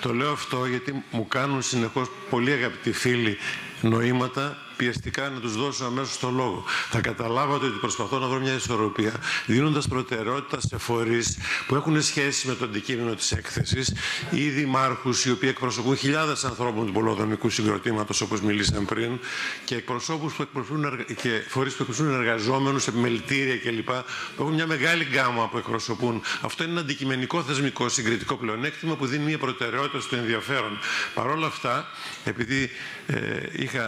Το λέω αυτό γιατί μου κάνουν συνεχώς πολύ αγαπητοί φίλοι νοήματα πιεστικά να τους δώσω αμέσως το λόγο. Θα καταλάβατε ότι προσπαθώ να βρω μια ισορροπία, δίνοντας προτεραιότητα σε φορείς που έχουν σχέση με το αντικείμενο της έκθεσης ή δημάρχους οι οποίοι εκπροσωπούν χιλιάδες ανθρώπων του πολεοδομικού συγκροτήματος, όπως μιλήσαμε πριν, και εκπροσώπους που εκπροσωπούν και φορείς που εκπροσωπούν εργαζόμενους, επιμελητήρια κλπ. Που έχουν μια μεγάλη γκάμα που εκπροσωπούν. Αυτό είναι ένα αντικειμενικό θεσμικό συγκριτικό πλεονέκτημα που δίνει μια προτεραιότητα στο ενδιαφέρον. Παρ' όλα αυτά, επειδή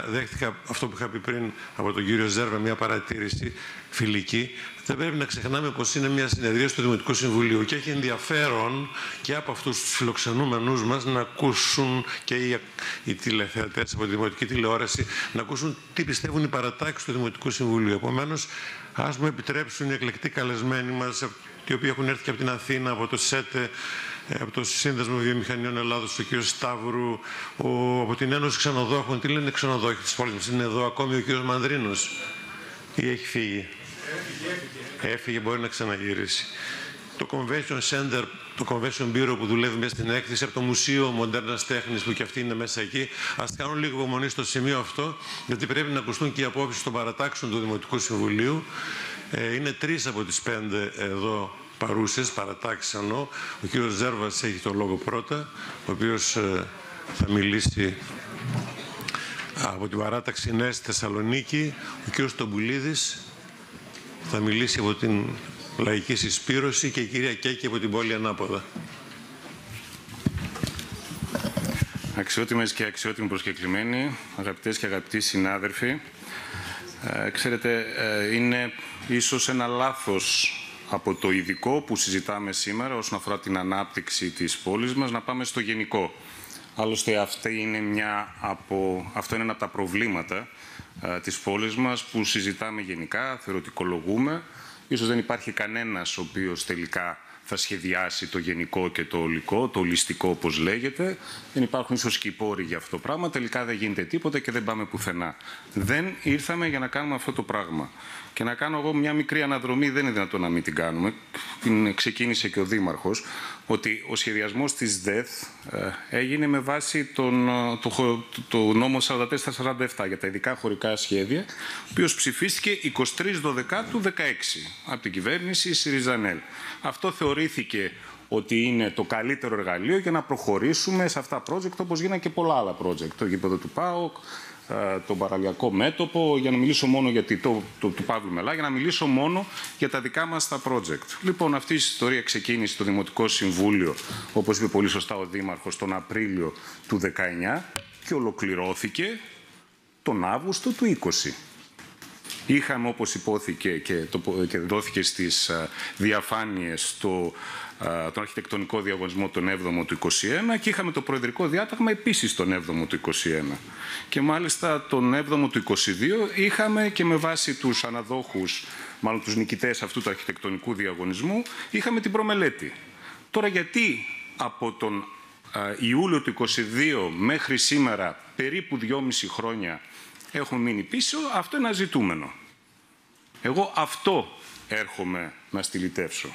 δέχτηκα αυτό που είχα πει πριν από τον κύριο Ζέρβα, μια παρατήρηση φιλική, δεν πρέπει να ξεχνάμε πως είναι μια συνεδρία του Δημοτικού Συμβουλίου και έχει ενδιαφέρον και από αυτούς τους φιλοξενούμενους μας να ακούσουν και οι τηλεθεατές από τη Δημοτική Τηλεόραση να ακούσουν τι πιστεύουν οι παρατάξεις του Δημοτικού Συμβουλίου. Επομένως, ας μου επιτρέψουν οι εκλεκτοί καλεσμένοι μας, οι οποίοι έχουν έρθει και από την Αθήνα, από το ΣΕΤΕ, από το Σύνδεσμο Βιομηχανιών Ελλάδος, ο κ. Σταύρου, από την Ένωση Ξενοδόχων. Τι λένε ξενοδόχοι της πόλης μας? Είναι εδώ ακόμη ο κ. Μανδρίνος ή έχει φύγει? Έφυγε, μπορεί να ξαναγυρίσει. Το Convention Center, το Convention Bureau που δουλεύει μέσα στην έκθεση, από το Μουσείο Μοντέρνας Τέχνης που και αυτή είναι μέσα εκεί. Ας κάνουν λίγο υπομονή στο σημείο αυτό, γιατί πρέπει να ακουστούν και οι απόψεις των παρατάξεων του Δημοτικού Συμβουλίου. Είναι 3 από τις 5 εδώ παρούσες, παρατάξεις εννοώ. Ο κύριος Ζέρβας έχει το λόγο πρώτα, ο οποίος θα μιλήσει από την παράταξη Νέα στη Θεσσαλονίκη. Ο κύριος Τομπουλίδης θα μιλήσει από την Λαϊκή Συσπήρωση και η κυρία Κέκη από την πόλη Ανάποδα. Αξιότιμες και αξιότιμοι προσκεκλημένοι, αγαπητές και αγαπητοί συνάδελφοι, ξέρετε, είναι ίσως ένα λάθος από το ειδικό που συζητάμε σήμερα όσον αφορά την ανάπτυξη της πόλης μας να πάμε στο γενικό. Άλλωστε αυτό είναι ένα από τα προβλήματα της πόλης μας που συζητάμε γενικά, θεωρητικολογούμε. Ίσως δεν υπάρχει κανένας ο οποίος τελικά θα σχεδιάσει το γενικό και το ολικό, το ολιστικό όπως λέγεται. Δεν υπάρχουν ίσως και οι πόροι για αυτό το πράγμα. Τελικά δεν γίνεται τίποτα και δεν πάμε πουθενά. Δεν ήρθαμε για να κάνουμε αυτό το πράγμα. Και να κάνω εγώ μια μικρή αναδρομή, δεν είναι δυνατόν να μην την κάνουμε. Την ξεκίνησε και ο Δήμαρχος, ότι ο σχεδιασμός της ΔΕΘ έγινε με βάση το νόμο 44-47 για τα ειδικά χωρικά σχέδια, ο οποίος ψηφίστηκε 23/12/16 από την κυβέρνηση ΣΥΡΙΖΑ-ΝΕΛ. Αυτό θεωρήθηκε ότι είναι το καλύτερο εργαλείο για να προχωρήσουμε σε αυτά τα project, όπως γίνανε και πολλά άλλα project. Το γήπεδο του ΠΑΟΚ, τον παραλιακό μέτωπο, για να μιλήσω μόνο για του Παύλου Μελά, για να μιλήσω μόνο για τα δικά μας τα project. Λοιπόν, αυτή η ιστορία ξεκίνησε στο Δημοτικό Συμβούλιο, όπως είπε πολύ σωστά ο Δήμαρχος, τον Απρίλιο του 19 και ολοκληρώθηκε τον Αύγουστο του 20. Είχαμε, όπως υπόθηκε και δόθηκε στις διαφάνειες, τον αρχιτεκτονικό διαγωνισμό τον 7ο του 21 και είχαμε το προεδρικό διάταγμα επίσης τον 7ο του 21. Και μάλιστα τον 7ο του 22 είχαμε και με βάση τους αναδόχους, μάλλον τους νικητές αυτού του αρχιτεκτονικού διαγωνισμού, είχαμε την προμελέτη. Τώρα γιατί από τον Ιούλιο του 22 μέχρι σήμερα, περίπου 2,5 χρόνια, έχουμε μείνει πίσω, αυτό είναι ένα ζητούμενο. Εγώ αυτό έρχομαι να στυλιτεύσω.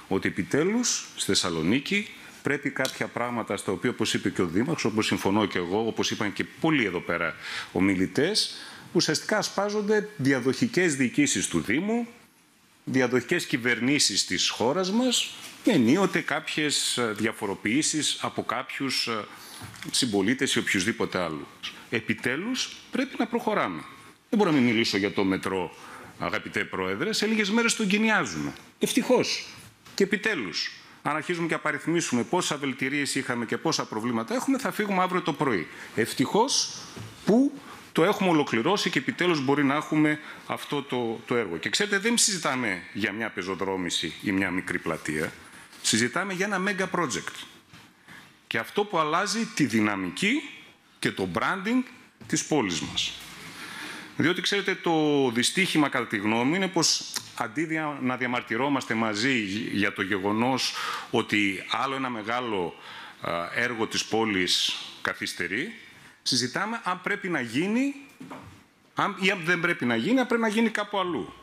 Ότι επιτέλους στη Θεσσαλονίκη πρέπει κάποια πράγματα στα οποία, όπως είπε και ο Δήμαρχος, όπως συμφωνώ και εγώ, όπως είπαν και πολλοί εδώ πέρα ομιλητές, ουσιαστικά ασπάζονται διαδοχικές διοικήσεις του Δήμου, διαδοχικές κυβερνήσεις της χώρας μας, και ενίοτε κάποιες διαφοροποιήσεις από κάποιους συμπολίτες ή οποιουσδήποτε άλλου. Επιτέλους πρέπει να προχωράμε. Δεν μπορώ να μην μιλήσω για το μετρό, αγαπητέ Πρόεδρε, σε λίγες μέρες τον εγκαινιάζουμε. Ευτυχώς. Και επιτέλους, αν αρχίζουμε και απαριθμίσουμε πόσα βελτιρίες είχαμε και πόσα προβλήματα έχουμε, θα φύγουμε αύριο το πρωί. Ευτυχώς που το έχουμε ολοκληρώσει και επιτέλους μπορεί να έχουμε αυτό το έργο. Και ξέρετε, δεν συζητάμε για μια πεζοδρόμηση ή μια μικρή πλατεία. Συζητάμε για ένα mega project. Και αυτό που αλλάζει τη δυναμική και το branding της πόλης μας. Διότι, ξέρετε, το δυστύχημα, κατά τη γνώμη, είναι πως αντί να διαμαρτυρόμαστε μαζί για το γεγονός ότι άλλο ένα μεγάλο έργο της πόλης καθυστερεί, συζητάμε αν πρέπει να γίνει ή αν δεν πρέπει να γίνει, αν πρέπει να γίνει κάπου αλλού.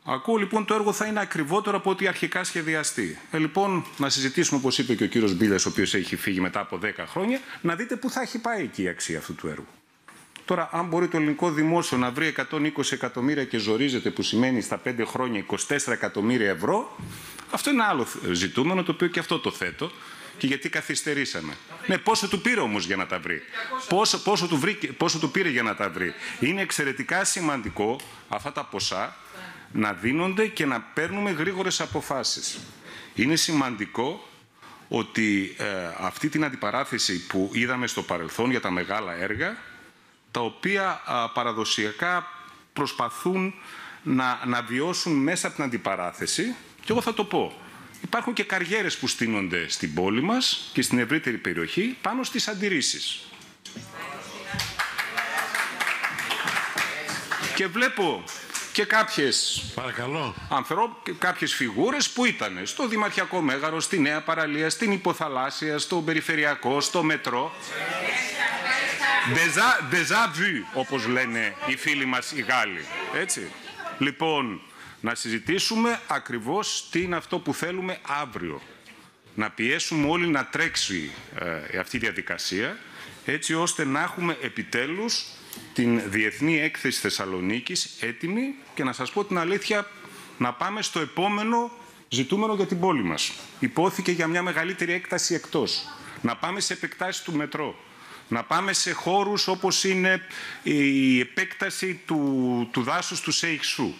Ακούω λοιπόν το έργο θα είναι ακριβότερο από ό,τι αρχικά σχεδιαστεί. Λοιπόν, να συζητήσουμε, όπως είπε και ο κύριος Μπίλες, ο οποίος έχει φύγει μετά από 10 χρόνια, να δείτε πού θα έχει πάει εκεί η αξία αυτού του έργου. Τώρα, αν μπορεί το ελληνικό δημόσιο να βρει 120 εκατομμύρια και ζορίζεται, που σημαίνει στα 5 χρόνια 24 εκατομμύρια ευρώ, αυτό είναι άλλο ζητούμενο, το οποίο και αυτό το θέτω. Και γιατί καθυστερήσαμε. Ναι, πόσο του πήρε όμως για να τα βρει. Πόσο του πήρε για να τα βρει. Είναι εξαιρετικά σημαντικό αυτά τα ποσά να δίνονται και να παίρνουμε γρήγορες αποφάσεις. Είναι σημαντικό ότι αυτή την αντιπαράθεση που είδαμε στο παρελθόν για τα μεγάλα έργα, τα οποία παραδοσιακά προσπαθούν να βιώσουν μέσα από την αντιπαράθεση, και εγώ θα το πω. Υπάρχουν και καριέρες που στείνονται στην πόλη μας και στην ευρύτερη περιοχή πάνω στις αντιρρήσεις. Και βλέπω και κάποιες, κάποιες φιγούρες που ήταν στο Δημαρχιακό Μέγαρο, στη Νέα Παραλία, στην Υποθαλάσσια, στο Περιφερειακό, στο Μετρό. Déjà vu, όπως λένε οι φίλοι μας οι Γάλλοι. Έτσι. Λοιπόν, να συζητήσουμε ακριβώς τι είναι αυτό που θέλουμε αύριο. Να πιέσουμε όλοι να τρέξει αυτή η διαδικασία, έτσι ώστε να έχουμε επιτέλους την Διεθνή Έκθεση Θεσσαλονίκης έτοιμη και να σας πω την αλήθεια, να πάμε στο επόμενο ζητούμενο για την πόλη μας. Υπόθηκε για μια μεγαλύτερη έκταση εκτός. Να πάμε σε επεκτάσεις του μετρό. Να πάμε σε χώρους όπως είναι η επέκταση του δάσους του Σέιχσου.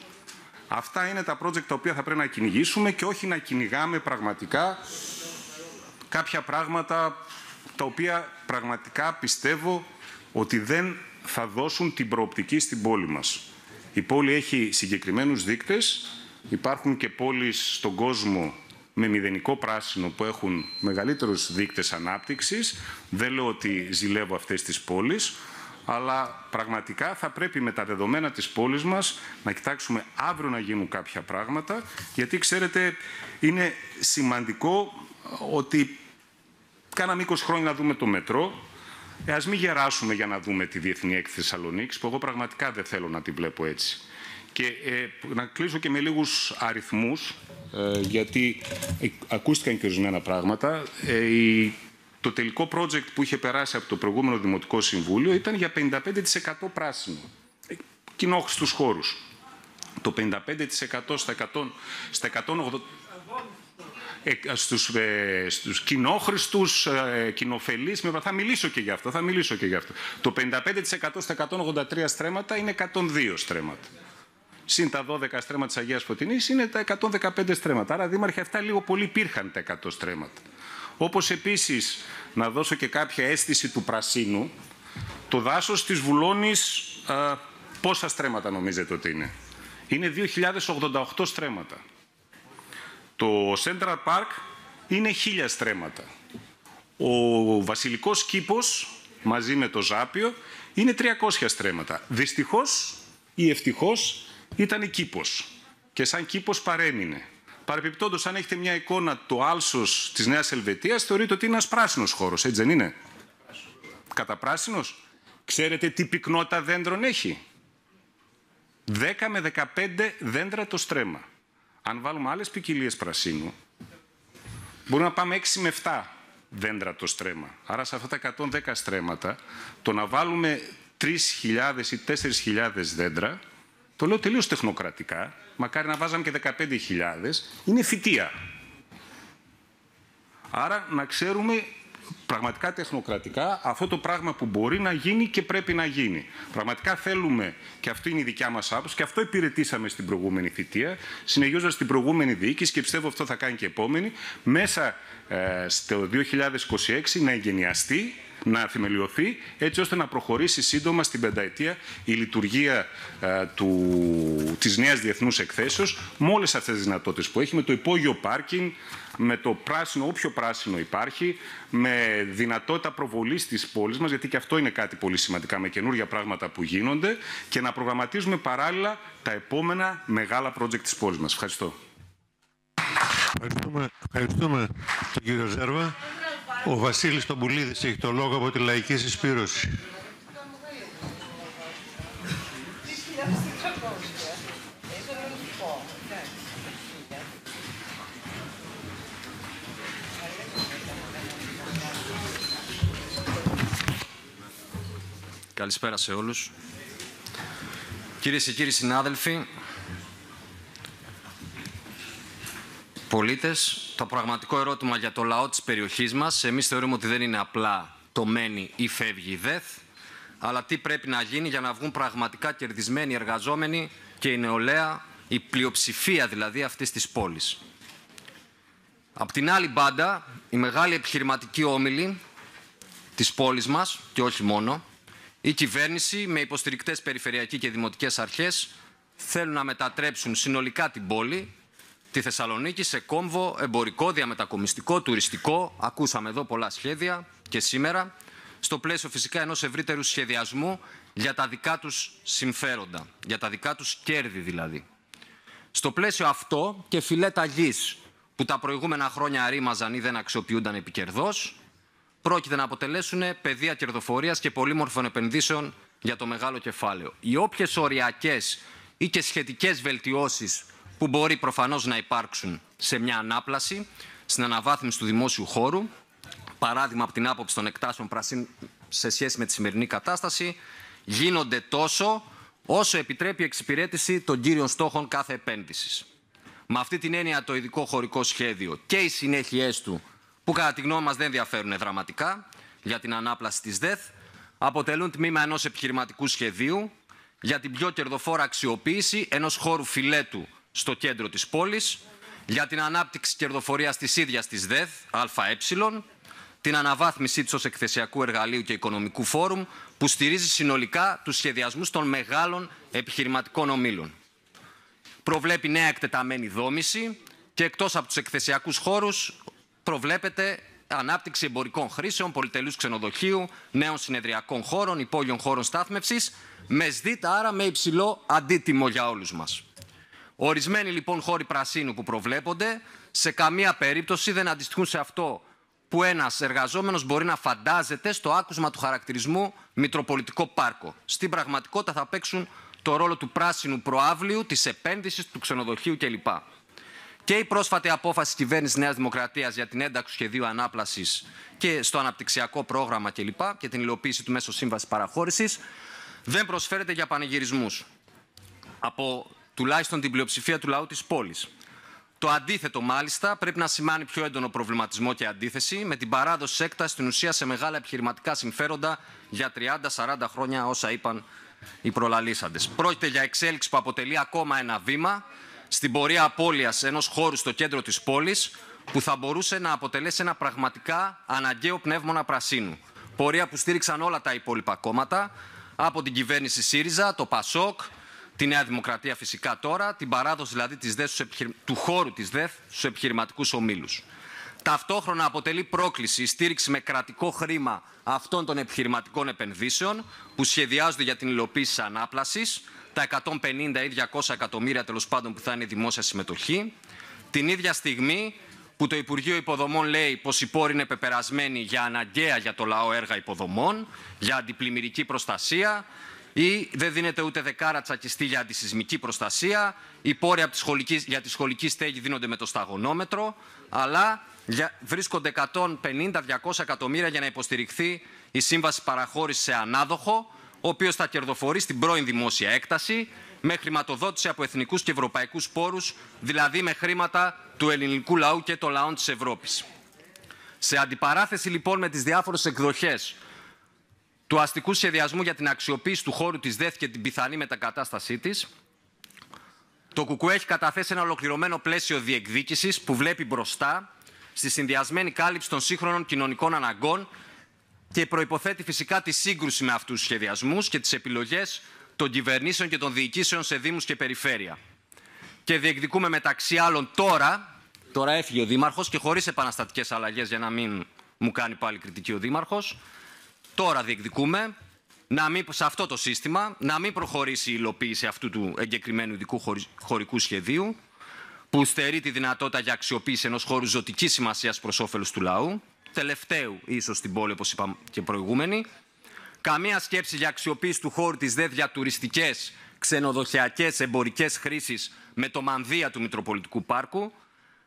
Αυτά είναι τα project τα οποία θα πρέπει να κυνηγήσουμε και όχι να κυνηγάμε πραγματικά κάποια πράγματα τα οποία πραγματικά πιστεύω ότι δεν θα δώσουν την προοπτική στην πόλη μας. Η πόλη έχει συγκεκριμένους δείκτες. Υπάρχουν και πόλεις στον κόσμο με μηδενικό πράσινο που έχουν μεγαλύτερους δείκτες ανάπτυξης. Δεν λέω ότι ζηλεύω αυτές τις πόλεις, αλλά πραγματικά θα πρέπει με τα δεδομένα της πόλης μας να κοιτάξουμε αύριο να γίνουν κάποια πράγματα, γιατί ξέρετε είναι σημαντικό ότι κάναμε 20 χρόνια να δούμε το μετρό. Ας μην γεράσουμε για να δούμε τη Διεθνή Έκθεση Θεσσαλονίκης, που εγώ πραγματικά δεν θέλω να την βλέπω έτσι. Και να κλείσω και με λίγους αριθμούς, γιατί ακούστηκαν και ορισμένα πράγματα. Το τελικό project που είχε περάσει από το προηγούμενο Δημοτικό Συμβούλιο ήταν για 55% πράσινο. Κοινόχρηστους χώρους. Το 55% στα 180... στους κοινόχρηστους, κοινοφελείς, θα μιλήσω και γι' αυτό. Το 55% στα 183 στρέμματα είναι 102 στρέμματα. Συν τα 12 στρέμματα της Αγίας Φωτεινής είναι τα 115 στρέμματα. Άρα, δήμαρχε, αυτά λίγο πολύ υπήρχαν τα 100 στρέμματα. Όπως επίσης, να δώσω και κάποια αίσθηση του πρασίνου, το δάσος της Βουλώνης, πόσα στρέμματα νομίζετε ότι είναι? Είναι 2.088 στρέμματα. Το Central Park είναι 1.000 στρέμματα. Ο Βασιλικός Κήπος, μαζί με το Ζάπιο, είναι 300 στρέμματα. Δυστυχώς ή ευτυχώς ήταν κήπος. Και σαν κήπος παρέμεινε. Παρεπιπτόντως, αν έχετε μια εικόνα, το άλσος της Νέας Ελβετίας θεωρείται ότι είναι ένας πράσινος χώρος, έτσι δεν είναι? Καταπράσινος. Ξέρετε τι πυκνότητα δέντρων έχει? 10 με 15 δέντρα το στρέμμα. Αν βάλουμε άλλες ποικιλίες πρασίνου, μπορούμε να πάμε 6 με 7 δέντρα το στρέμμα. Άρα σε αυτά τα 110 στρέμματα, το να βάλουμε 3.000 ή 4.000 δέντρα, το λέω τελείως τεχνοκρατικά, μακάρι να βάζαμε και 15.000, είναι φυτεία. Άρα να ξέρουμε πραγματικά τεχνοκρατικά αυτό το πράγμα που μπορεί να γίνει και πρέπει να γίνει. Πραγματικά θέλουμε, και αυτή είναι η δικιά μας άποψη, και αυτό υπηρετήσαμε στην προηγούμενη θητεία, συνεχίζοντας την προηγούμενη διοίκηση και πιστεύω αυτό θα κάνει και επόμενη, μέσα στο 2026 να εγκαινιαστεί, να θεμελιωθεί, έτσι ώστε να προχωρήσει σύντομα στην πενταετία η λειτουργία της νέας διεθνούς εκθέσεως, με όλες αυτές τις δυνατότητες που έχει, με το υπόγειο πάρκινγκ, με το πράσινο, όποιο πράσινο υπάρχει, με δυνατότητα προβολής της πόλης μας, γιατί και αυτό είναι κάτι πολύ σημαντικά, με καινούργια πράγματα που γίνονται, και να προγραμματίζουμε παράλληλα τα επόμενα μεγάλα project της πόλης μας. Ευχαριστώ. Ευχαριστούμε τον κύριο Ζέρβα. Ο Βασίλης Τομπουλίδης έχει το λόγο από τη Λαϊκή Συσπήρωση. Καλησπέρα σε όλους. Κυρίες και κύριοι συνάδελφοι, πολίτες, το πραγματικό ερώτημα για το λαό της περιοχής μας, εμείς θεωρούμε ότι δεν είναι απλά το μένει ή φεύγει η ΔΕΘ, αλλά τι πρέπει να γίνει για να βγουν πραγματικά κερδισμένοι οι εργαζόμενοι και η νεολαία, η πλειοψηφία δηλαδή αυτής της πόλης. Απ' την άλλη μπάντα, οι μεγάλοι επιχειρηματικοί όμιλοι της πόλης μας, και όχι μόνο, η κυβέρνηση με υποστηρικτές περιφερειακοί και δημοτικές αρχές θέλουν να μετατρέψουν συνολικά την πόλη, τη Θεσσαλονίκη, σε κόμβο εμπορικό, διαμετακομιστικό, τουριστικό. Ακούσαμε εδώ πολλά σχέδια και σήμερα, στο πλαίσιο φυσικά ενός ευρύτερου σχεδιασμού για τα δικά τους συμφέροντα, για τα δικά τους κέρδη δηλαδή. Στο πλαίσιο αυτό και φιλέτα γης που τα προηγούμενα χρόνια ρήμαζαν ή δεν αξιοποιούνταν επικερδώς, πρόκειται να αποτελέσουν πεδία κερδοφορίας και πολύμορφων επενδύσεων για το μεγάλο κεφάλαιο. Οι όποιες οριακές ή και σχετικές βελτιώσεις που μπορεί προφανώς να υπάρξουν σε μια ανάπλαση, στην αναβάθμιση του δημόσιου χώρου, παράδειγμα από την άποψη των εκτάσεων πρασίνου σε σχέση με τη σημερινή κατάσταση, γίνονται τόσο όσο επιτρέπει η εξυπηρέτηση των κύριων στόχων κάθε επένδυσης. Με αυτή την έννοια το ειδικό χωρικό σχέδιο και οι συνέχειές του, που κατά τη γνώμη μας δεν διαφέρουν δραματικά για την ανάπλαση της ΔΕΘ, αποτελούν τμήμα ενός επιχειρηματικού σχεδίου για την πιο κερδοφόρα αξιοποίηση ενός χώρου φιλέτου στο κέντρο της πόλης, για την ανάπτυξη κερδοφορίας της ίδιας της ΔΕΘ, ΑΕ, την αναβάθμισή της ως εκθεσιακού εργαλείου και οικονομικού φόρουμ που στηρίζει συνολικά τους σχεδιασμούς των μεγάλων επιχειρηματικών ομίλων. Προβλέπει νέα εκτεταμένη δόμηση και εκτός από τους εκθεσιακούς χώρους προβλέπεται ανάπτυξη εμπορικών χρήσεων, πολυτελούς ξενοδοχείου, νέων συνεδριακών χώρων, υπόγειων χώρων στάθμευσης, με ΣΔΙΤ, άρα με υψηλό αντίτιμο για όλους μας. Ορισμένοι λοιπόν χώροι πρασίνου που προβλέπονται σε καμία περίπτωση δεν αντιστοιχούν σε αυτό που ένας εργαζόμενος μπορεί να φαντάζεται στο άκουσμα του χαρακτηρισμού Μητροπολιτικό Πάρκο. Στην πραγματικότητα θα παίξουν το ρόλο του πράσινου προαύλιου, της επένδυσης, του ξενοδοχείου κλπ. Και η πρόσφατη απόφαση της κυβέρνησης Νέας Δημοκρατίας για την ένταξη του σχεδίου ανάπλασης και στο αναπτυξιακό πρόγραμμα κλπ. Και την υλοποίηση του μέσω σύμβασης παραχώρησης δεν προσφέρεται για πανηγυρισμούς από τουλάχιστον την πλειοψηφία του λαού της πόλης. Το αντίθετο, μάλιστα, πρέπει να σημάνει πιο έντονο προβληματισμό και αντίθεση με την παράδοση έκταση στην ουσία σε μεγάλα επιχειρηματικά συμφέροντα για 30-40 χρόνια, όσα είπαν οι προλαλήσαντες. Πρόκειται για εξέλιξη που αποτελεί ακόμα ένα βήμα στην πορεία απώλειας ενός χώρου στο κέντρο της πόλης που θα μπορούσε να αποτελέσει ένα πραγματικά αναγκαίο πνεύμονα πρασίνου. Πορεία που στήριξαν όλα τα υπόλοιπα κόμματα, από την κυβέρνηση ΣΥΡΙΖΑ, το ΠΑΣΟΚ, τη Νέα Δημοκρατία φυσικά τώρα, την παράδοση δηλαδή της ΔΕΘ, του χώρου της ΔΕΘ στους επιχειρηματικούς ομίλους. Ταυτόχρονα αποτελεί πρόκληση η στήριξη με κρατικό χρήμα αυτών των επιχειρηματικών επενδύσεων που σχεδιάζονται για την υλοποίηση της ανάπλασης, τα 150 ή 200 εκατομμύρια τέλος πάντων που θα είναι δημόσια συμμετοχή, την ίδια στιγμή που το Υπουργείο Υποδομών λέει πως οι πόροι είναι πεπερασμένοι για αναγκαία για το λαό έργα υποδομών, για αντιπλημμυρική προστασία, ή δεν δίνεται ούτε δεκάρα τσακιστή για αντισυσμική προστασία, οι πόροι για τη σχολική στέγη δίνονται με το σταγονόμετρο, αλλά βρίσκονται 150-200 εκατομμύρια για να υποστηριχθεί η σύμβαση παραχώρησης σε ανάδοχο, ο οποίος θα κερδοφορεί στην πρώην δημόσια έκταση με χρηματοδότηση από εθνικούς και ευρωπαϊκούς πόρους, δηλαδή με χρήματα του ελληνικού λαού και των λαών της Ευρώπης. Σε αντιπαράθεση λοιπόν με τις διάφορες εκδοχές του αστικού σχεδιασμού για την αξιοποίηση του χώρου της ΔΕΘ και την πιθανή μετακατάστασή της, το ΚΚΕ έχει καταθέσει ένα ολοκληρωμένο πλαίσιο διεκδίκησης που βλέπει μπροστά στη συνδυασμένη κάλυψη των σύγχρονων κοινωνικών αναγκών και προϋποθέτει φυσικά τη σύγκρουση με αυτούς τους σχεδιασμούς και τις επιλογές των κυβερνήσεων και των διοικήσεων σε δήμους και περιφέρεια. Και διεκδικούμε μεταξύ άλλων τώρα έφυγε ο Δήμαρχος και χωρίς επαναστατικές αλλαγές για να μην μου κάνει πάλι κριτική ο Δήμαρχος, τώρα διεκδικούμε σε αυτό το σύστημα να μην προχωρήσει η υλοποίηση αυτού του εγκεκριμένου ειδικού χωρικού σχεδίου που στερεί τη δυνατότητα για αξιοποίηση ενός χώρου ζωτικής σημασίας προς όφελος του λαού, τελευταίου ίσως στην πόλη όπως είπαμε και προηγούμενοι, καμία σκέψη για αξιοποίηση του χώρου της ΔΕΘ για τουριστικές, ξενοδοχειακές, εμπορικές χρήσεις με το μανδύα του Μητροπολιτικού Πάρκου,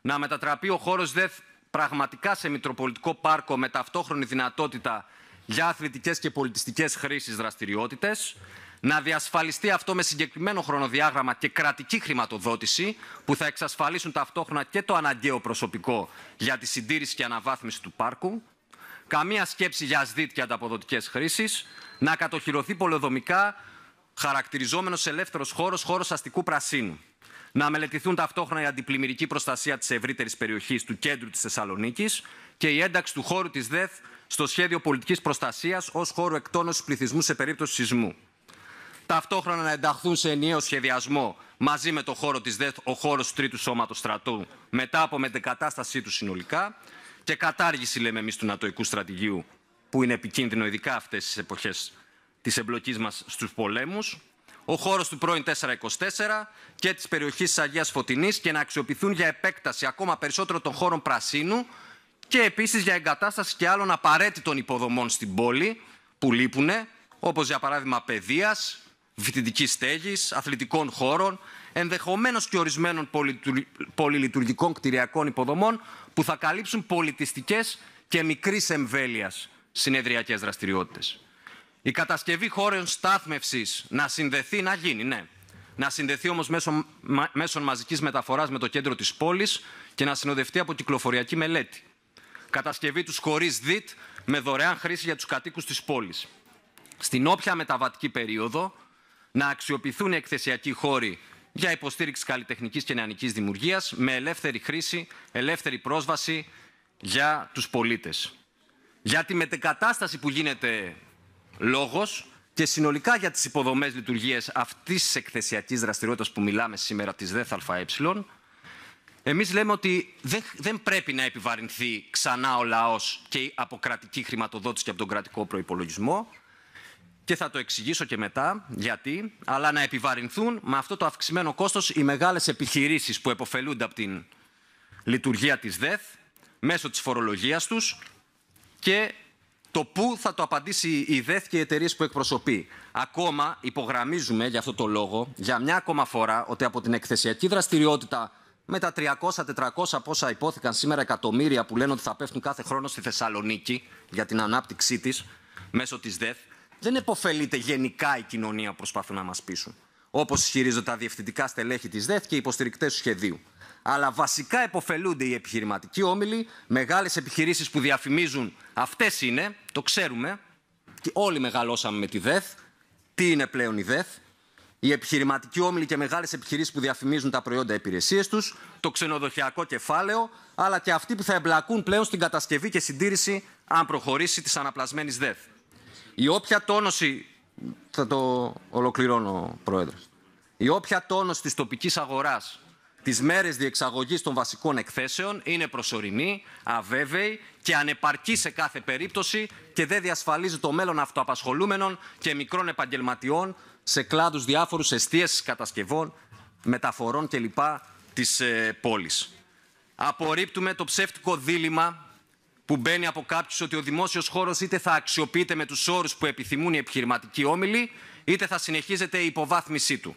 να μετατραπεί ο χώρος ΔΕΘ πραγματικά σε Μητροπολιτικό Πάρκο με ταυτόχρονη δυνατότητα για αθλητικές και πολιτιστικές χρήσεις δραστηριότητες, να διασφαλιστεί αυτό με συγκεκριμένο χρονοδιάγραμμα και κρατική χρηματοδότηση που θα εξασφαλίσουν ταυτόχρονα και το αναγκαίο προσωπικό για τη συντήρηση και αναβάθμιση του πάρκου, καμία σκέψη για ΣΔΙΤ και ανταποδοτικές χρήσεις, να κατοχυρωθεί πολεοδομικά χαρακτηριζόμενος ελεύθερος χώρος αστικού πρασίνου, να μελετηθούν ταυτόχρονα η αντιπλημμυρική προστασία της ευρύτερης περιοχής του κέντρου της Θεσσαλονίκης και η ένταξη του χώρου της ΔΕΘ στο σχέδιο πολιτικής προστασίας ως χώρου εκτόνωσης πληθυσμού σε περίπτωση σεισμού. Ταυτόχρονα να ενταχθούν σε ενιαίο σχεδιασμό μαζί με το χώρο της ΔΕΘ ο χώρος του Τρίτου Σώματος Στρατού μετά από μετεκατάστασή του συνολικά και κατάργηση, λέμε εμείς, του νατοϊκού στρατηγίου, που είναι επικίνδυνο ειδικά αυτές τις εποχές της εμπλοκής μας στους πολέμους, ο χώρος του πρώην 424 και της περιοχής της Αγίας Φωτεινής και να αξιοποιηθούν για επέκταση ακόμα περισσότερο των χώρων πρασίνου και επίσης για εγκατάσταση και άλλων απαραίτητων υποδομών στην πόλη που λείπουνε, όπως για παράδειγμα παιδείας, φοιτητικής στέγης, αθλητικών χώρων, ενδεχομένως και ορισμένων πολυλειτουργικών κτηριακών υποδομών που θα καλύψουν πολιτιστικές και μικρής εμβέλειας συνεδριακές δραστηριότητες. Η κατασκευή χώρων στάθμευσης να συνδεθεί, να γίνει, ναι. Να συνδεθεί όμως μέσω μαζικής μεταφοράς με το κέντρο της πόλης και να συνοδευτεί από κυκλοφοριακή μελέτη. Κατασκευή τους χωρίς ΔΙΤ με δωρεάν χρήση για τους κατοίκους της πόλης. Στην όποια μεταβατική περίοδο να αξιοποιηθούν οι εκθεσιακοί χώροι για υποστήριξη καλλιτεχνικής και νεανικής δημιουργίας με ελεύθερη χρήση, ελεύθερη πρόσβαση για τους πολίτες. Για τη μετεκατάσταση που γίνεται λόγος και συνολικά για τις υποδομές λειτουργίες αυτής της εκθεσιακής δραστηριότητας που μιλάμε σήμερα, της ΔΕΘΑΕ, εμείς λέμε ότι δεν πρέπει να επιβαρυνθεί ξανά ο λαός και από κρατική χρηματοδότηση και από τον κρατικό προϋπολογισμό. Και θα το εξηγήσω και μετά γιατί, αλλά να επιβαρυνθούν με αυτό το αυξημένο κόστος οι μεγάλες επιχειρήσεις που επωφελούνται από την λειτουργία της ΔΕΘ μέσω της φορολογίας τους και το πού θα το απαντήσει η ΔΕΘ και οι εταιρείες που εκπροσωπεί. Ακόμα υπογραμμίζουμε για αυτό το λόγο, για μια ακόμα φορά, ότι από την εκθεσιακή δραστηριότητα με τα 300-400 πόσα υπόθηκαν σήμερα εκατομμύρια που λένε ότι θα πέφτουν κάθε χρόνο στη Θεσσαλονίκη για την ανάπτυξή της μέσω της ΔΕΘ, δεν επωφελείται γενικά η κοινωνία που προσπαθούν να μας πείσουν, όπως ισχυρίζονται τα διευθυντικά στελέχη της ΔΕΘ και οι υποστηρικτές του σχεδίου. Αλλά βασικά επωφελούνται οι επιχειρηματικοί όμιλοι, μεγάλες επιχειρήσεις που διαφημίζουν, αυτές είναι, το ξέρουμε, και όλοι μεγαλώσαμε με τη ΔΕΘ. Τι είναι πλέον η ΔΕΘ? Οι επιχειρηματικοί όμιλοι και μεγάλες επιχειρήσεις που διαφημίζουν τα προϊόντα υπηρεσίες τους, το ξενοδοχειακό κεφάλαιο, αλλά και αυτοί που θα εμπλακούν πλέον στην κατασκευή και συντήρηση, αν προχωρήσει, της αναπλασμένης ΔΕΘ. Η όποια τόνωση, θα το ολοκληρώνω, Πρόεδρε, η όποια τόνωση της τοπικής αγοράς τις μέρες διεξαγωγής των βασικών εκθέσεων είναι προσωρινή, αβέβαιη και ανεπαρκή σε κάθε περίπτωση και δεν διασφαλίζει το μέλλον αυτοαπασχολούμενων και μικρών επαγγελματιών σε κλάδους διάφορους εστίασης, κατασκευών, μεταφορών κλπ. Της πόλης. Απορρίπτουμε το ψεύτικο δίλημμα που μπαίνει από κάποιους ότι ο δημόσιος χώρος είτε θα αξιοποιείται με τους όρους που επιθυμούν οι επιχειρηματικοί όμιλοι, είτε θα συνεχίζεται η υποβάθμισή του.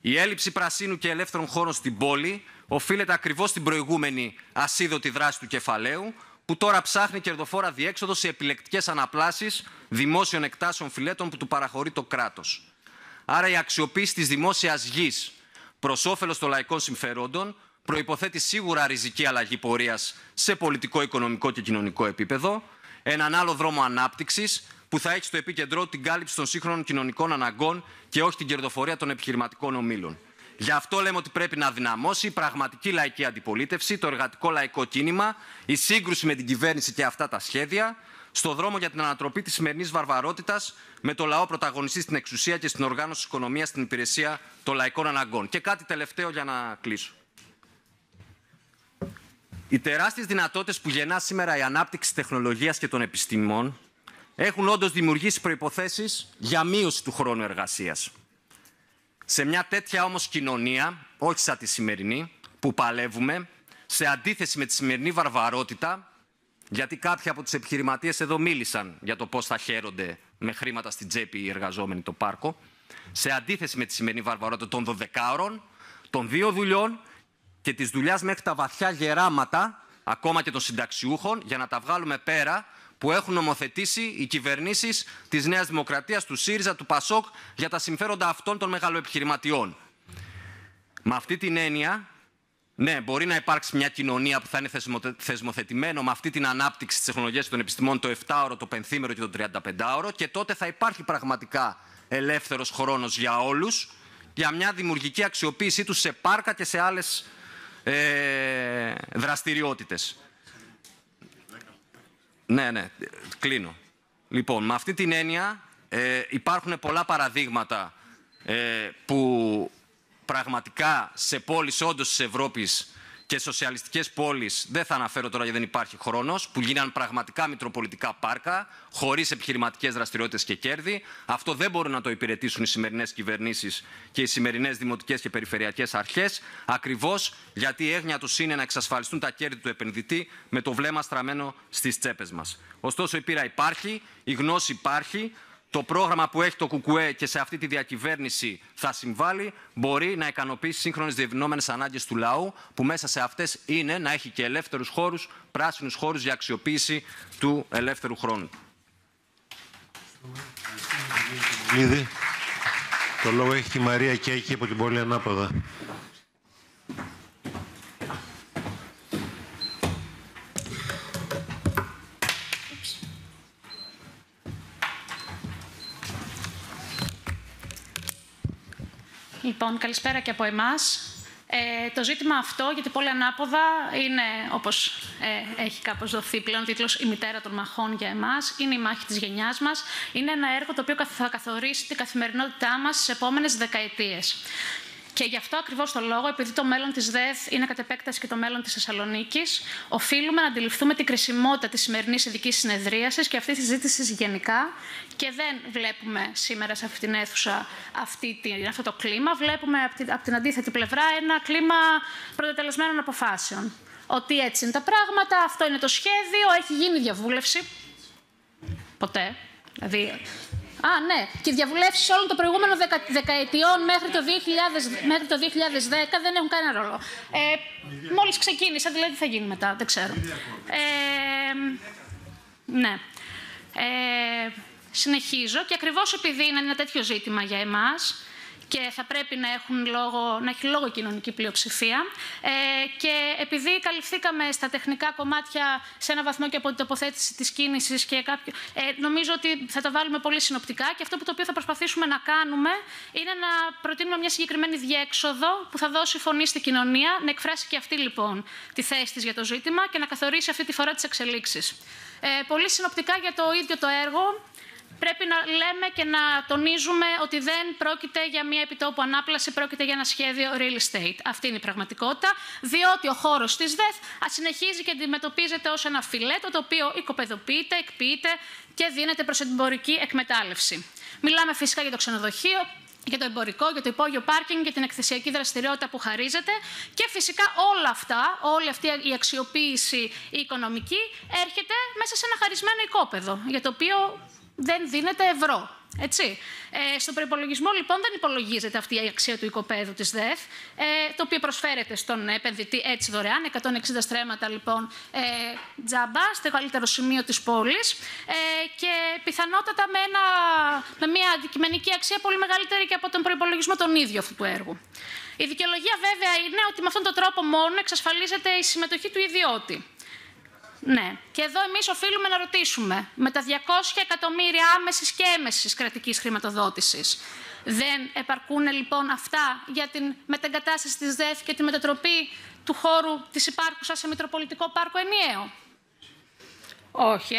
Η έλλειψη πρασίνου και ελεύθερων χώρων στην πόλη οφείλεται ακριβώς στην προηγούμενη ασίδωτη δράση του κεφαλαίου, που τώρα ψάχνει κερδοφόρα διέξοδο σε επιλεκτικές αναπλάσεις δημόσιων εκτάσεων φυλέτων που του παραχωρεί το κράτος. Άρα η αξιοποίηση της δημόσιας γης προς όφελος των λαϊκών συμφερόντων προϋποθέτει σίγουρα ριζική αλλαγή πορείας σε πολιτικό, οικονομικό και κοινωνικό επίπεδο, έναν άλλο δρόμο ανάπτυξης που θα έχει στο επίκεντρό την κάλυψη των σύγχρονων κοινωνικών αναγκών και όχι την κερδοφορία των επιχειρηματικών ομίλων. Γι' αυτό λέμε ότι πρέπει να δυναμώσει η πραγματική λαϊκή αντιπολίτευση, το εργατικό λαϊκό κίνημα, η σύγκρουση με την κυβέρνηση και αυτά τα σχέδια, στο δρόμο για την ανατροπή της σημερινής βαρβαρότητας, με το λαό πρωταγωνιστή στην εξουσία και στην οργάνωση της οικονομίας στην υπηρεσία των λαϊκών αναγκών. Και κάτι τελευταίο για να κλείσω. Οι τεράστιες δυνατότητες που γεννά σήμερα η ανάπτυξη τεχνολογίας και των επιστημών έχουν όντως δημιουργήσει προϋποθέσεις για μείωση του χρόνου εργασίας. Σε μια τέτοια όμως κοινωνία, όχι σαν τη σημερινή, που παλεύουμε, σε αντίθεση με τη σημερινή βαρβαρότητα, γιατί κάποιοι από τους επιχειρηματίες εδώ μίλησαν για το πώς θα χαίρονται με χρήματα στην τσέπη οι εργαζόμενοι το πάρκο, σε αντίθεση με τη σημερινή βαρβαρότητα των 12 ώρων, των 2 δουλειών και της δουλειάς μέχρι τα βαθιά γεράματα, ακόμα και των συνταξιούχων, για να τα βγάλουμε πέρα, που έχουν νομοθετήσει οι κυβερνήσεις της Νέας Δημοκρατίας, του ΣΥΡΙΖΑ, του ΠΑΣΟΚ για τα συμφέροντα αυτών των μεγαλοεπιχειρηματιών. Με αυτή την έννοια, ναι, μπορεί να υπάρξει μια κοινωνία που θα είναι θεσμοθετημένο με αυτή την ανάπτυξη της τεχνολογίας και των επιστημών, το 7ωρο, το 5ωρο και το 35ωρο, και τότε θα υπάρχει πραγματικά ελεύθερος χρόνος για όλους, για μια δημιουργική αξιοποίησή τους σε πάρκα και σε άλλες δραστηριότητες. Ναι, κλείνω. Λοιπόν, με αυτή την έννοια υπάρχουν πολλά παραδείγματα που πραγματικά σε πόλεις όντως της Ευρώπης και σοσιαλιστικές πόλεις, δεν θα αναφέρω τώρα γιατί δεν υπάρχει χρόνος, που γίναν πραγματικά μητροπολιτικά πάρκα, χωρίς επιχειρηματικές δραστηριότητες και κέρδη. Αυτό δεν μπορούν να το υπηρετήσουν οι σημερινές κυβερνήσεις και οι σημερινές δημοτικές και περιφερειακές αρχές, ακριβώς γιατί η έγνοια τους είναι να εξασφαλιστούν τα κέρδη του επενδυτή με το βλέμμα στραμμένο στις τσέπες μας. Ωστόσο, η πείρα υπάρχει, η γνώση υπάρχει. Το πρόγραμμα που έχει το ΚΚΕ και σε αυτή τη διακυβέρνηση θα συμβάλλει, μπορεί να ικανοποιήσει σύγχρονες διευρυνόμενες ανάγκες του λαού, που μέσα σε αυτές είναι να έχει και ελεύθερους χώρους, πράσινους χώρους για αξιοποίηση του ελεύθερου χρόνου. Ήδη. Το λόγο έχει η Μαρία Κέκη από την πόλη Ανάποδα. Λοιπόν, καλησπέρα και από εμάς. Το ζήτημα αυτό, γιατί πόλη Ανάποδα είναι, όπως έχει κάπως δοθεί πλέον τίτλος, η μητέρα των μαχών για εμάς, είναι η μάχη της γενιάς μας, είναι ένα έργο το οποίο θα καθορίσει την καθημερινότητά μας στις επόμενες δεκαετίες. Και γι' αυτό ακριβώς το λόγο, επειδή το μέλλον της ΔΕΘ είναι κατ' επέκταση και το μέλλον της Θεσσαλονίκης, οφείλουμε να αντιληφθούμε την κρισιμότητα της σημερινής ειδικής συνεδρίασης και αυτής της συζήτησης γενικά. Και δεν βλέπουμε σήμερα σε αυτήν την αίθουσα αυτό το κλίμα. Βλέπουμε από την αντίθετη πλευρά ένα κλίμα πρωτοτελεσμένων αποφάσεων. Ότι έτσι είναι τα πράγματα, αυτό είναι το σχέδιο, έχει γίνει διαβούλευση. Ποτέ. Δηλαδή. Ναι, και οι διαβουλεύσεις όλων των προηγούμενων δεκαετιών μέχρι το 2010 δεν έχουν κανένα ρόλο. Μόλις ξεκίνησα, δηλαδή τι θα γίνει μετά, δεν ξέρω. Ναι. Συνεχίζω και ακριβώς επειδή είναι ένα τέτοιο ζήτημα για εμάς και θα πρέπει να έχει λόγο η κοινωνική πλειοψηφία. Και επειδή καλυφθήκαμε στα τεχνικά κομμάτια σε ένα βαθμό και από την τοποθέτηση της κίνησης και νομίζω ότι θα τα βάλουμε πολύ συνοπτικά και αυτό το οποίο θα προσπαθήσουμε να κάνουμε είναι να προτείνουμε μια συγκεκριμένη διέξοδο που θα δώσει φωνή στην κοινωνία, να εκφράσει και αυτή λοιπόν τη θέση της για το ζήτημα και να καθορίσει αυτή τη φορά τις εξελίξεις. Πολύ συνοπτικά για το ίδιο το έργο. Πρέπει να λέμε και να τονίζουμε ότι δεν πρόκειται για μια επιτόπου ανάπλαση, πρόκειται για ένα σχέδιο real estate. Αυτή είναι η πραγματικότητα, διότι ο χώρος της ΔΕΘ συνεχίζει και αντιμετωπίζεται ως ένα φιλέτο, το οποίο οικοπεδοποιείται, εκποιείται και δίνεται προς εμπορική εκμετάλλευση. Μιλάμε φυσικά για το ξενοδοχείο, για το εμπορικό, για το υπόγειο πάρκινγκ, για την εκθεσιακή δραστηριότητα που χαρίζεται και φυσικά όλα αυτά, όλη αυτή η αξιοποίηση η οικονομική έρχεται μέσα σε ένα χαρισμένο οικόπεδο, για το οποίο δεν δίνεται ευρώ. Έτσι. Στον προϋπολογισμό λοιπόν δεν υπολογίζεται αυτή η αξία του οικοπαίδου της ΔΕΘ, το οποίο προσφέρεται στον επενδυτή έτσι δωρεάν, 160 στρέμματα λοιπόν τζάμπα, στο καλύτερο σημείο της πόλης και πιθανότατα με μια αντικειμενική αξία πολύ μεγαλύτερη και από τον προϋπολογισμό τον ίδιο αυτού του έργου. Η δικαιολογία βέβαια είναι ότι με αυτόν τον τρόπο μόνο εξασφαλίζεται η συμμετοχή του ιδιώτη. Ναι. Και εδώ εμείς οφείλουμε να ρωτήσουμε, με τα 200 εκατομμύρια άμεσης και έμεσης κρατικής χρηματοδότησης, δεν επαρκούν λοιπόν αυτά για την μετεγκατάσταση της ΔΕΘ και τη μετατροπή του χώρου της υπάρχουσας σε Μητροπολιτικό Πάρκο ενιαίο? Όχι,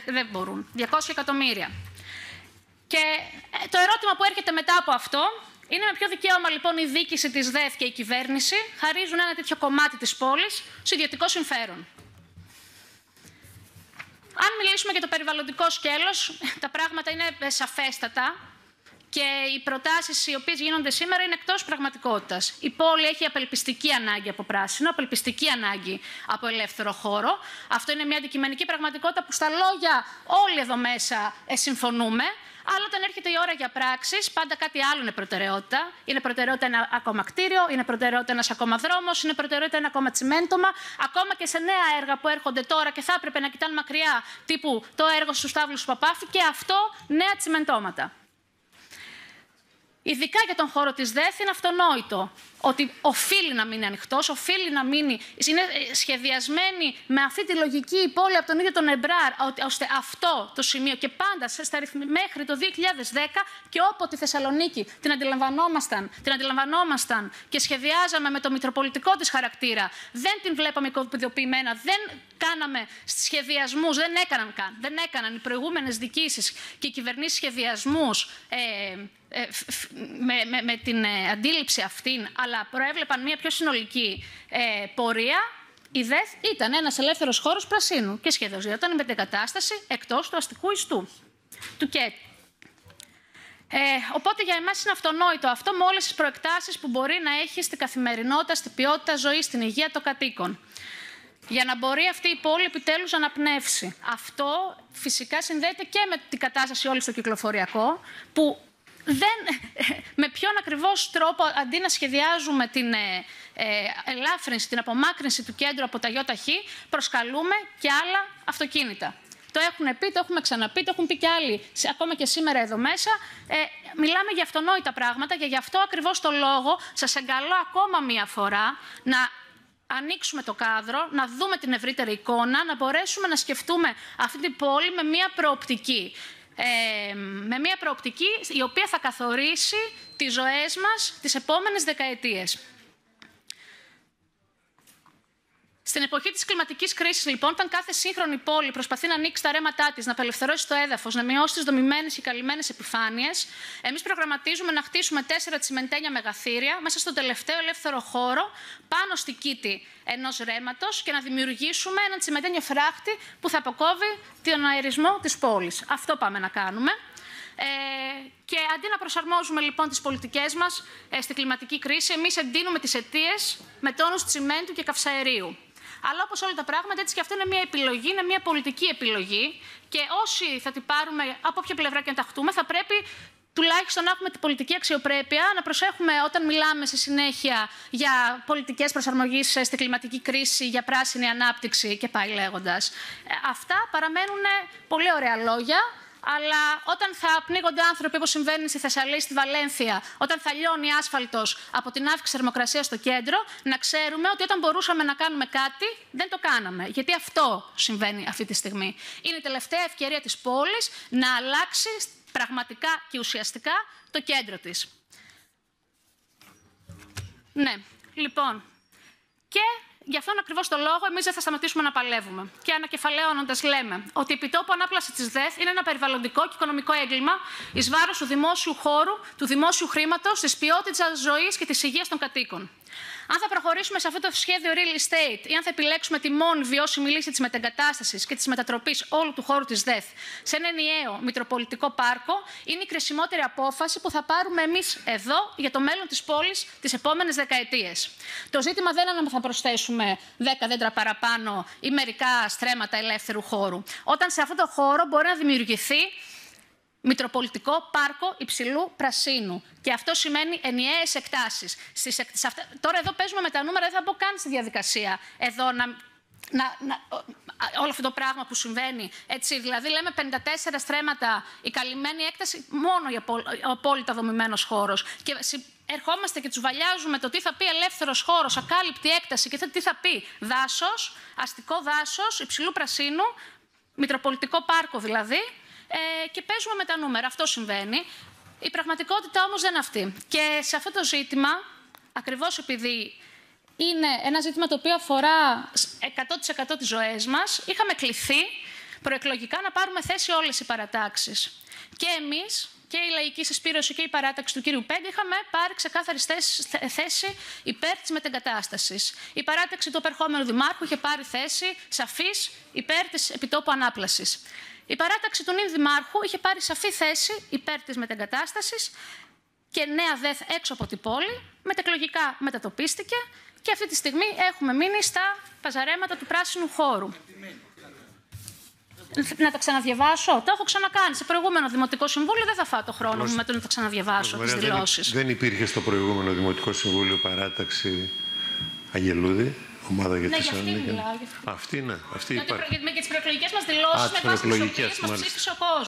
δεν μπορούν. 200 εκατομμύρια. Και το ερώτημα που έρχεται μετά από αυτό είναι με ποιο δικαίωμα λοιπόν η διοίκηση της ΔΕΘ και η κυβέρνηση χαρίζουν ένα τέτοιο κομμάτι της πόλης σε ιδιωτικό συμφέρον. Αν μιλήσουμε για το περιβαλλοντικό σκέλος, τα πράγματα είναι σαφέστατα και οι προτάσεις οι οποίες γίνονται σήμερα είναι εκτός πραγματικότητας. Η πόλη έχει απελπιστική ανάγκη από πράσινο, απελπιστική ανάγκη από ελεύθερο χώρο. Αυτό είναι μια αντικειμενική πραγματικότητα που στα λόγια όλοι εδώ μέσα συμφωνούμε. Αλλά όταν έρχεται η ώρα για πράξεις, πάντα κάτι άλλο είναι προτεραιότητα. Είναι προτεραιότητα ένα ακόμα κτίριο, είναι προτεραιότητα ένας ακόμα δρόμος, είναι προτεραιότητα ένα ακόμα τσιμέντομα. Ακόμα και σε νέα έργα που έρχονται τώρα και θα έπρεπε να κοιτάνε μακριά, τύπου το έργο στους Σταύλους του Παπάφη, και αυτό νέα τσιμεντώματα. Ειδικά για τον χώρο της ΔΕΘ είναι αυτονόητο ότι οφείλει να μείνει ανοιχτός, οφείλει να μείνει. Είναι σχεδιασμένη με αυτή τη λογική η πόλη από τον ίδιο τον Εμπράρ, ώστε αυτό το σημείο και πάντα μέχρι το 2010 και όποτε η Θεσσαλονίκη την αντιλαμβανόμασταν και σχεδιάζαμε με το μητροπολιτικό της χαρακτήρα, δεν την βλέπαμε οικοποιημένα, δεν κάναμε σχεδιασμούς, δεν έκαναν οι προηγούμενες διοικήσεις και οι κυβερνήσεις σχεδιασμούς με την αντίληψη αυτήν, αλλά προέβλεπαν μια πιο συνολική πορεία. Η ΔΕΘ ήταν ένας ελεύθερος χώρος πρασίνου και σχεδιαζόταν η μετεγκατάσταση εκτός του αστικού ιστού, του ΚΕΤ. Οπότε για εμάς είναι αυτονόητο αυτό, με όλες τις προεκτάσεις που μπορεί να έχει στην καθημερινότητα, στην ποιότητα ζωής, στην υγεία των κατοίκων. Για να μπορεί αυτή η πόλη επιτέλους να αναπνεύσει. Αυτό φυσικά συνδέεται και με την κατάσταση όλη στο κυκλοφοριακό, που με ποιον ακριβώς τρόπο, αντί να σχεδιάζουμε την ελάφρυνση, την απομάκρυνση του κέντρου από τα ΙΧ, προσκαλούμε και άλλα αυτοκίνητα. Το έχουν πει, το έχουμε ξαναπεί, το έχουν πει και άλλοι, ακόμα και σήμερα εδώ μέσα. Μιλάμε για αυτονόητα πράγματα και γι' αυτό ακριβώς το λόγο σας εγκαλώ ακόμα μία φορά να ανοίξουμε το κάδρο, να δούμε την ευρύτερη εικόνα, να μπορέσουμε να σκεφτούμε αυτή την πόλη με μία προοπτική. Με μια προοπτική η οποία θα καθορίσει τις ζωές μας τις επόμενες δεκαετίες. Στην εποχή της κλιματικής κρίσης, λοιπόν, όταν κάθε σύγχρονη πόλη προσπαθεί να ανοίξει τα ρέματά της, να απελευθερώσει το έδαφος, να μειώσει τις δομημένες και καλυμμένες επιφάνειες, εμείς προγραμματίζουμε να χτίσουμε 4 τσιμεντένια μεγαθύρια μέσα στον τελευταίο ελεύθερο χώρο, πάνω στη κήτη ενός ρέματος, και να δημιουργήσουμε έναν τσιμεντένιο φράχτη που θα αποκόβει τον αερισμό της πόλης. Αυτό πάμε να κάνουμε. Και αντί να προσαρμόζουμε λοιπόν τις πολιτικές μας στη κλιματική κρίση, εμείς εντείνουμε τις αιτίες με τόνους τσιμέντου και καυσαερίου. Αλλά όπως όλα τα πράγματα, έτσι και αυτό είναι μια επιλογή, είναι μια πολιτική επιλογή. Και όσοι θα την πάρουμε, από όποια πλευρά και να ταχτούμε, θα πρέπει τουλάχιστον να έχουμε την πολιτική αξιοπρέπεια, να προσέχουμε όταν μιλάμε στη συνέχεια για πολιτικές προσαρμογής στη κλιματική κρίση, για πράσινη ανάπτυξη και πάει λέγοντας. Αυτά παραμένουν πολύ ωραία λόγια. Αλλά όταν θα πνίγονται άνθρωποι, όπως συμβαίνει στη Θεσσαλία, στη Βαλένθια, όταν θα λιώνει άσφαλτος από την αύξηση θερμοκρασίας στο κέντρο, να ξέρουμε ότι όταν μπορούσαμε να κάνουμε κάτι, δεν το κάναμε. Γιατί αυτό συμβαίνει αυτή τη στιγμή. Είναι η τελευταία ευκαιρία της πόλης να αλλάξει πραγματικά και ουσιαστικά το κέντρο της. Ναι, λοιπόν. Και γι' αυτόν ακριβώς το λόγο εμείς δεν θα σταματήσουμε να παλεύουμε. Και ανακεφαλαίωνοντας λέμε ότι η επιτόπου ανάπλαση της ΔΕΘ είναι ένα περιβαλλοντικό και οικονομικό έγκλημα εις βάρος του δημόσιου χώρου, του δημόσιου χρήματος, της ποιότητας ζωής και της υγείας των κατοίκων. Αν θα προχωρήσουμε σε αυτό το σχέδιο real estate ή αν θα επιλέξουμε τη μόνη βιώσιμη λύση της μετεγκατάστασης και της μετατροπής όλου του χώρου της ΔΕΘ σε ένα ενιαίο μητροπολιτικό πάρκο, είναι η κρισιμότερη απόφαση που θα πάρουμε εμείς εδώ για το μέλλον της πόλης τις επόμενες δεκαετίες. Το ζήτημα δεν είναι αν θα προσθέσουμε 10 δέντρα παραπάνω ή μερικά στρέμματα ελεύθερου χώρου. Όταν σε αυτό το χώρο μπορεί να δημιουργηθεί Μητροπολιτικό πάρκο υψηλού πρασίνου. Και αυτό σημαίνει ενιαίες εκτάσεις. Τώρα εδώ παίζουμε με τα νούμερα, δεν θα μπω καν στη διαδικασία εδώ όλο αυτό το πράγμα που συμβαίνει. Έτσι, δηλαδή λέμε 54 στρέμματα, η καλυμμένη έκταση, μόνο ο απόλυτα δομημένος χώρος. Και ερχόμαστε και τους βαλιάζουμε το τι θα πει ελεύθερος χώρος, ακάλυπτη έκταση και τι θα πει δάσος, αστικό δάσος, υψηλού πρασίνου, Μητροπολιτικό πάρκο δηλαδή. Και παίζουμε με τα νούμερα. Αυτό συμβαίνει. Η πραγματικότητα όμως δεν είναι αυτή. Και σε αυτό το ζήτημα, ακριβώς επειδή είναι ένα ζήτημα το οποίο αφορά 100% τις ζωές μας, είχαμε κληθεί προεκλογικά να πάρουμε θέση όλες οι παρατάξεις. Και εμείς, και η Λαϊκή Συσπήρωση και η παράταξη του κύριου Πέγκα, είχαμε πάρει ξεκάθαρη θέση υπέρ της μετεγκατάστασης. Η παράταξη του επερχόμενου δημάρχου είχε πάρει θέση σαφής υπέρ της επιτόπου ανάπλασης. Η παράταξη του νυν δημάρχου είχε πάρει σαφή θέση υπέρ της μετεγκατάστασης και νέα ΔΕΘ έξω από την πόλη, μετεκλογικά μετατοπίστηκε και αυτή τη στιγμή έχουμε μείνει στα παζαρέματα του πράσινου χώρου. Να τα ξαναδιαβάσω. Το έχω ξανακάνει. Σε προηγούμενο Δημοτικό Συμβούλιο δεν θα φάω το χρόνο μου με το να τα ξαναδιαβάσω τις δηλώσεις. Δεν υπήρχε στο προηγούμενο Δημοτικό Συμβούλιο παράταξη Αγγελούδη, ομάδα για τη Θεσσαλονίκη. Αυτή είναι. Αυτή υπάρχει. Για τις προεκλογικές μας δηλώσεις με βάση τις οποίες μας ψήφισε ο κόσμος.